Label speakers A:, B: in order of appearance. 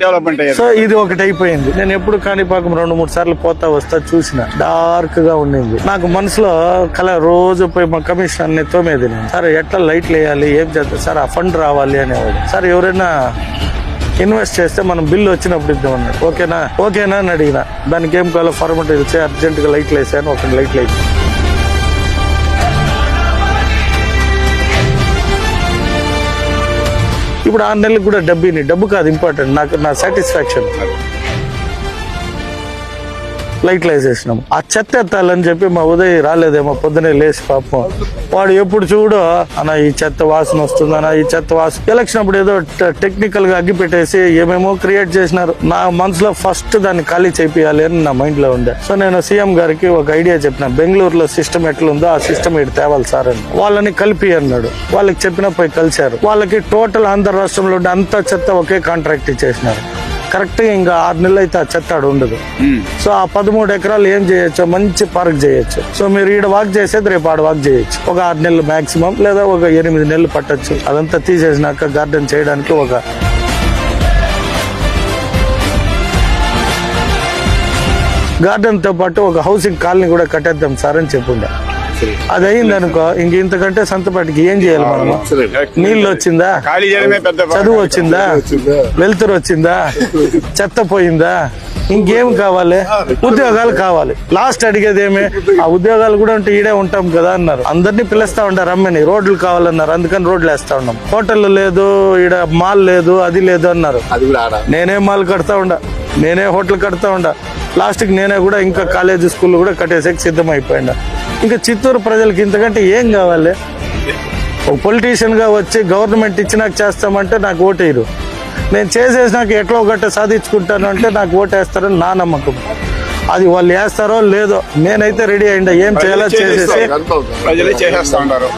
A: Development అయ్యారు.
B: So ఇది ఒకటి అయిపోయింది. నేను ఎప్పుడు కాణిపాకం 2-3 సార్లు పోతా వస్తా చూసిన, డార్క్ గా ఉండింది. నాకు మనసులో రోజు పోయి మా కమిషనర్ ని తోమేది, సార్ ఎట్లా లైట్లు వేయాలి, ఏం చేద్దాం సార్, ఆ ఫండ్ రావాలి అనేవాడు. సార్ ఎవరైనా ఇన్వెస్ట్ చేస్తే మనం బిల్లు వచ్చినప్పుడు ఇద్దామన్నాడు. ఓకేనా అని అడిగిన. దానికి ఏం కావాలో ఫార్మాట్ ఇచ్చి అర్జెంట్ గా లైట్లు వేసాను. ఒక లైట్లు వేసి ఇప్పుడు 6 నెలలకు కూడా డబ్బు కాదు ఇంపార్టెంట్, నాకు నా సాటిస్ఫాక్షన్. లైట్లు వేసేసినాము. ఆ చెత్త ఎత్తాలని చెప్పి మా ఉదయ్ రాలేదేమో, పొద్దునే లేచి పాపం వాడు ఎప్పుడు చూడో అన్న ఈ చెత్త వాసన వస్తుందన్న, ఈ చెత్త వాసన. ఎలక్షన్ అప్పుడు ఏదో టెక్నికల్ గా అగ్గి పెట్టేసి ఏమేమో క్రియేట్ చేసినారు. నా మనసులో ఫస్ట్ దాన్ని ఖాళీ చేపియాలి అని నా మైండ్ లో ఉండే. సో నేను సీఎం గారికి ఒక ఐడియా చెప్పిన, బెంగళూరులో సిస్టమ్ ఎట్లుందో ఆ సిస్టమ్ ఇటు తేవాలి సార్ అని. వాళ్ళని కలిపి అన్నాడు. వాళ్ళకి చెప్పినా పోయి కలిశారు. వాళ్ళకి టోటల్ ఆంధ్ర రాష్ట్రంలో ఉండే అంతా చెత్త ఒకే కాంట్రాక్ట్ ఇచ్చేసినారు. కరెక్ట్ గా ఇంకా 6 నెలలు అయితే ఆ చెత్త ఆడ ఉండదు. సో ఆ 13 ఎకరాలు ఏం చేయొచ్చు, మంచి పార్క్ చేయొచ్చు. సో మీరు ఈడ వాక్ చేసేది రేపు ఆడ వాక్ చేయొచ్చు. ఒక 6 నెలలు మాక్సిమం, లేదా ఒక 8 నెలలు పట్టొచ్చు. అదంతా తీసేసినాక గార్డెన్ చేయడానికి ఒక గార్డెన్ తో పాటు ఒక హౌసింగ్ కాలనీ కూడా కట్టేద్దాం సార్ అని చెప్పుండే. అది అయింది అనుకో, ఇంక ఇంతకంటే సంతపాటికి ఏం చేయాలి మనము? నీళ్ళు వచ్చిందా, చదువు వచ్చిందా, వెలుతురు వచ్చిందా, చెత్త పోయిందా, ఇంకేం కావాలి? ఉద్యోగాలు కావాలి. లాస్ట్ అడిగేది ఏమే, ఆ ఉద్యోగాలు కూడా ఉంటే ఈడే ఉంటాం కదా అన్నారు. అందరినీ పిలుస్తా ఉంటారు అమ్మని, రోడ్లు కావాలన్నారు, అందుకని రోడ్లు వేస్తా ఉన్నాం. హోటల్ లేదు, ఈడ మాల్ లేదు, అది లేదు అన్నారు. నేనే మాల్ కడతా ఉండా, నేనే హోటల్ కడతా ఉండా. లాస్ట్ కి నేనే కూడా ఇంకా కాలేజ్ స్కూల్ కూడా కట్టేసేకి సిద్ధం అయిపోయిందా. ఇంకా చిత్తూరు ప్రజలకి ఇంతకంటే ఏం కావాలి? ఒక పొలిటీషియన్ గా వచ్చి గవర్నమెంట్ ఇచ్చినాక చేస్తామంటే నాకు ఓటేయరు. నేను చేసేసినాక ఎట్లా ఒకటి సాధించుకుంటాను అంటే నాకు ఓటేస్తారని నా నమ్మకం. అది వాళ్ళు వేస్తారో లేదో, నేనైతే రెడీ అయ్యిందా ఏం చేయాలో చేసేసి
A: ప్రజలే చేసేస్తా ఉంటారు.